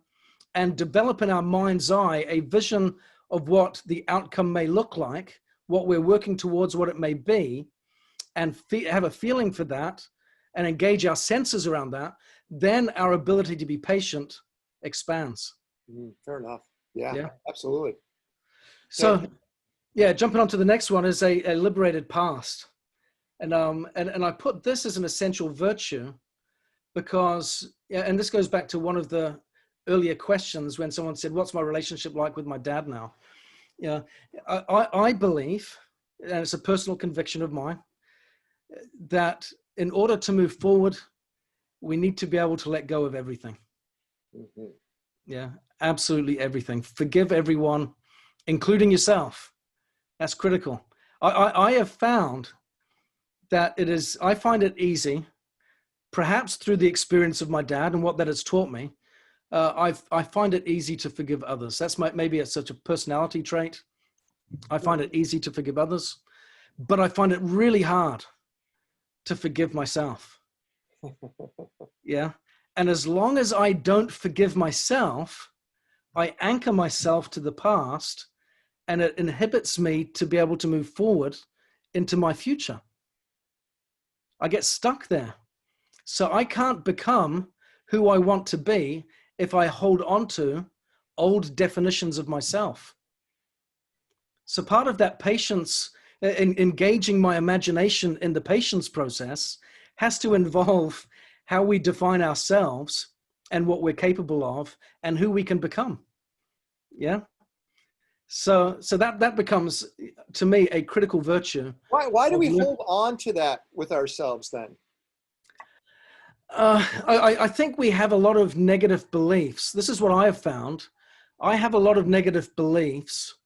and develop in our mind's eye a vision of what the outcome may look like, what we're working towards, what it may be, and have a feeling for that and engage our senses around that, then our ability to be patient expands. Fair enough. Yeah, absolutely. So jumping on to the next one is a liberated past. And I put this as an essential virtue because, and this goes back to one of the earlier questions when someone said, what's my relationship like with my dad now? Yeah, I believe, and it's a personal conviction of mine, that in order to move forward, we need to be able to let go of everything. Yeah, absolutely everything. Forgive everyone, including yourself. That's critical. I have found that I find it easy, perhaps through the experience of my dad and what that has taught me. I find it easy to forgive others. That's maybe it's such a personality trait. I find it easy to forgive others, but I find it really hard to forgive myself. Yeah. And as long as I don't forgive myself, I anchor myself to the past, and it inhibits me to be able to move forward into my future. I get stuck there. So I can't become who I want to be if I hold on to old definitions of myself. So part of that patience, in engaging my imagination in the patience process, has to involve how we define ourselves and what we're capable of and who we can become. Yeah. So that becomes, to me, a critical virtue. Why do we hold on to that with ourselves then? I think we have a lot of negative beliefs. This is what I have found. I have a lot of negative beliefs.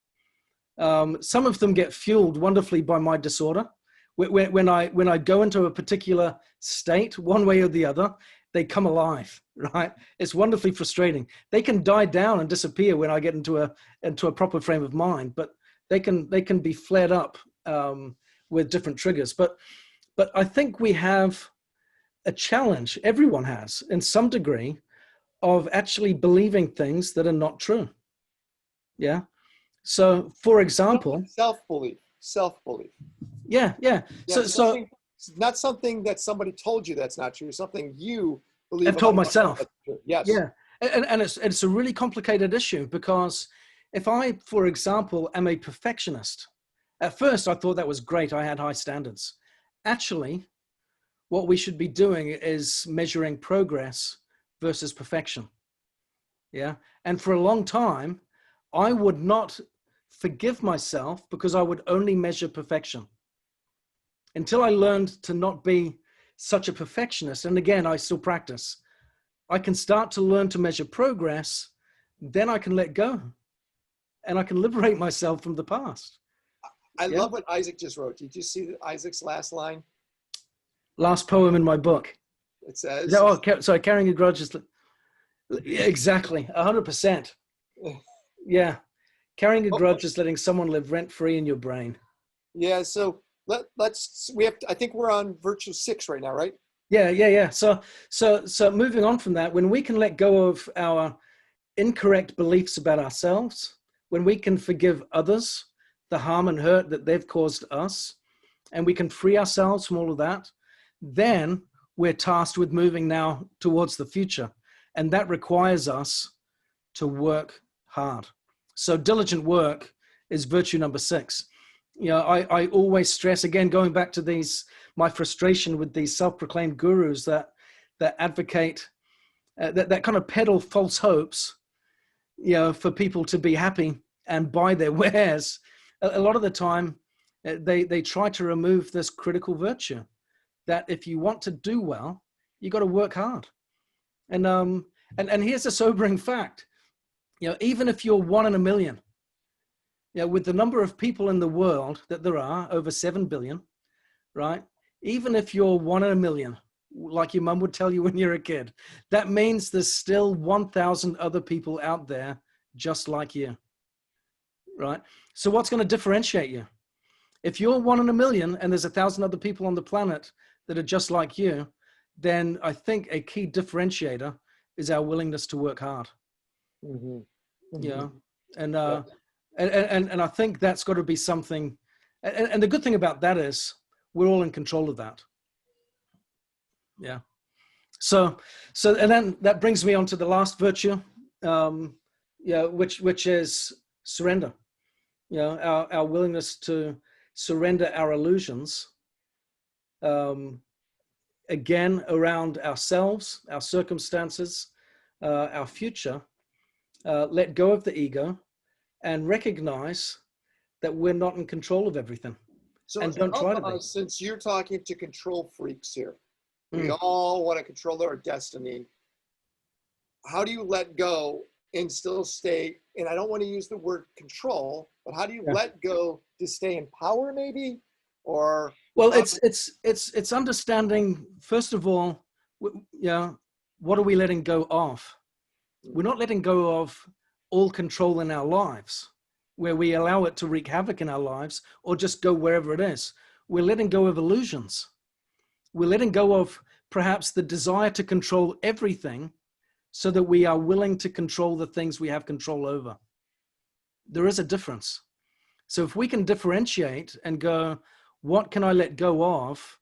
Some of them get fueled wonderfully by my disorder, When I go into a particular state, one way or the other, they come alive, right? It's wonderfully frustrating. They can die down and disappear when I get into a proper frame of mind, but they can be flared up with different triggers. But I think we have a challenge, everyone has, in some degree, of actually believing things that are not true. Yeah. So, for example, self-belief. Yeah. So not something that somebody told you that's not true. Something you believe. I've told myself. Yes. Yeah. And it's a really complicated issue, because if I, for example, am a perfectionist, at first I thought that was great. I had high standards. Actually, what we should be doing is measuring progress versus perfection. Yeah. And for a long time, I would not forgive myself because I would only measure perfection, until I learned to not be such a perfectionist. And again, I still practice. I can start to learn to measure progress, then I can let go and I can liberate myself from the past. I love what Isaac just wrote. Did you see Isaac's last line? Last poem in my book. It says, sorry, carrying a grudge is exactly 100%. Yeah. Carrying a grudge is letting someone live rent-free in your brain. Yeah. So I think we're on virtue 6 right now, right? Yeah. So moving on from that, when we can let go of our incorrect beliefs about ourselves, when we can forgive others, the harm and hurt that they've caused us, and we can free ourselves from all of that, then we're tasked with moving now towards the future. And that requires us to work hard. So diligent work is virtue number 6. You know, I always stress, again, going back to my frustration with these self-proclaimed gurus that advocate, that kind of peddle false hopes, you know, for people to be happy and buy their wares. A lot of the time, they try to remove this critical virtue, that if you want to do well, you got to work hard. And here's a sobering fact. You know, even if you're 1 in a million, you know, with the number of people in the world that there are, over 7 billion, right? Even if you're 1 in a million, like your mum would tell you when you're a kid, that means there's still 1,000 other people out there just like you, right? So what's going to differentiate you? If you're 1 in a million and there's 1,000 other people on the planet that are just like you, then I think a key differentiator is our willingness to work hard. Mm-hmm. Mm-hmm. You know, and I think that's got to be something. And the good thing about that is we're all in control of that. Yeah. So and then that brings me on to the last virtue, which is surrender. You know, our willingness to surrender our illusions, again, around ourselves, our circumstances, our future, let go of the ego and recognize that we're not in control of everything. So and don't try to be. Since you're talking to control freaks here, we Mm. all want to control our destiny. How do you let go and still stay? And I don't want to use the word control, but how do you let go to stay in power, maybe? Or well, it's understanding, first of all, what are we letting go of? We're not letting go of all control in our lives, where we allow it to wreak havoc in our lives or just go wherever it is. We're letting go of illusions. We're letting go of perhaps the desire to control everything so that we are willing to control the things we have control over. There is a difference. So if we can differentiate and go, what can I let go of?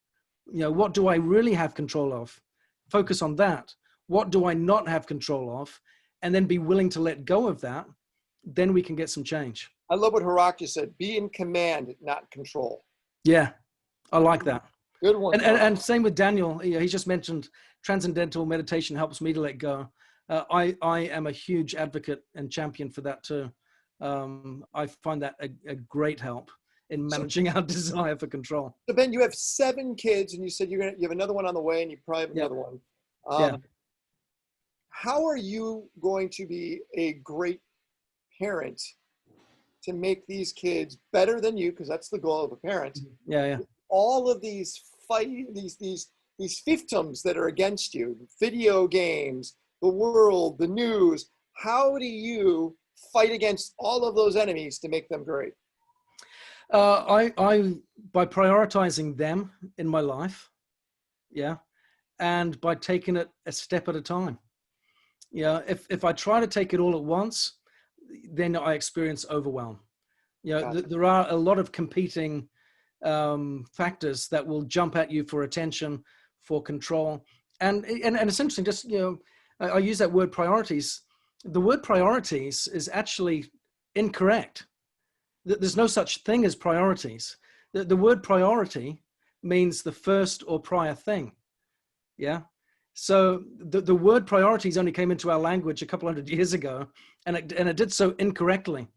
You know, what do I really have control of? Focus on that. What do I not have control of? And then be willing to let go of that. Then we can get some change. I love what Harak just said, be in command, not control. Yeah, I like that. Good one. And same with Daniel. He just mentioned Transcendental Meditation helps me to let go. I am a huge advocate and champion for that too. I find that a great help in managing our desire for control. So Ben, you have 7 kids, and you said you have another one on the way, and you probably have another one. How are you going to be a great parent to make these kids better than you? Because that's the goal of a parent. Yeah. all of these these fiefdoms that are against you, video games, the world, the news. How do you fight against all of those enemies to make them great? I by prioritizing them in my life, yeah, and by taking it a step at a time. Yeah, if I try to take it all at once, then I experience overwhelm. You know, Gotcha. there are a lot of competing factors that will jump at you for attention, for control, and it's interesting. Just, you know, I use that word priorities. The word priorities is actually incorrect. There's no such thing as priorities. The word priority means the first or prior thing. Yeah. So the word priorities only came into our language a couple hundred years ago, and it did so incorrectly.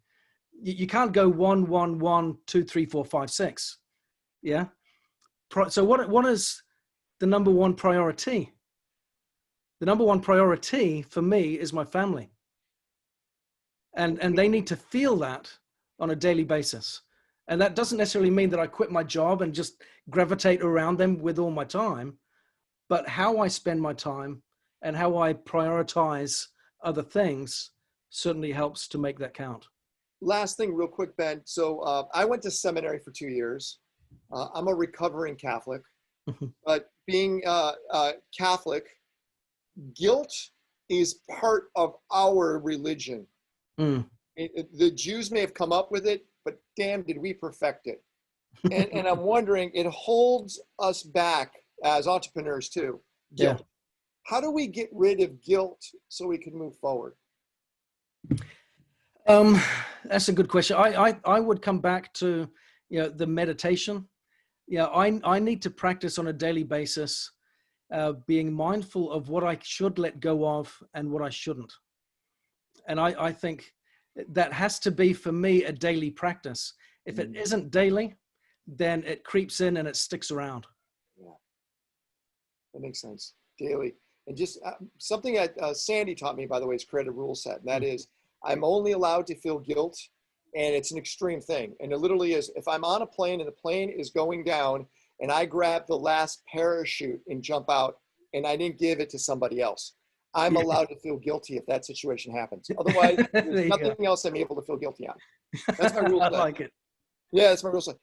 You can't go 1, 1, 1, 2, 3, 4, 5, 6. Yeah. So what is the number one priority? The number one priority for me is my family. And they need to feel that on a daily basis. And that doesn't necessarily mean that I quit my job and just gravitate around them with all my time, but how I spend my time and how I prioritize other things certainly helps to make that count. Last thing real quick, Ben. So I went to seminary for 2 years. I'm a recovering Catholic, but being Catholic, guilt is part of our religion. The Jews may have come up with it, but damn, did we perfect it. And I'm wondering, it holds us back as entrepreneurs too. Guilt. Yeah. How do we get rid of guilt so we can move forward? That's a good question. I would come back to, you know, the meditation. Yeah, I need to practice on a daily basis, being mindful of what I should let go of and what I shouldn't. And I think that has to be, for me, a daily practice. If it isn't daily, then it creeps in and it sticks around. Yeah, that makes sense. Daily. And just something that Sandy taught me, by the way, is create a rule set. And that is, I'm only allowed to feel guilt, and it's an extreme thing. And it literally is, if I'm on a plane and the plane is going down and I grab the last parachute and jump out and I didn't give it to somebody else, I'm allowed to feel guilty if that situation happens. Otherwise, there's nothing else I'm able to feel guilty on. That's my rule set. I like it. Yeah, that's my rule set.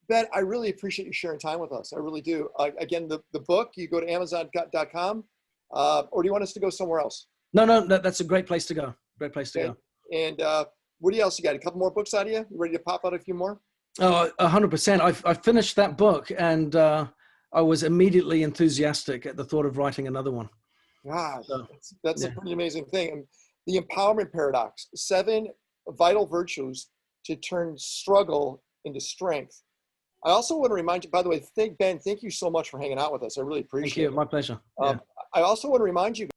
Ben, I really appreciate you sharing time with us. I really do. Again, the book, you go to Amazon.com, or do you want us to go somewhere else? No, that's a great place to go. Great place to go. And what else you got? A couple more books out of you? You ready to pop out a few more? Oh, 100%. I finished that book, and I was immediately enthusiastic at the thought of writing another one. Gosh, that's a pretty amazing thing. And the empowerment paradox: 7 vital virtues to turn struggle into strength. I also want to remind you, by the way, Ben, thank you so much for hanging out with us. I really appreciate it. Thank you. My pleasure. I also want to remind you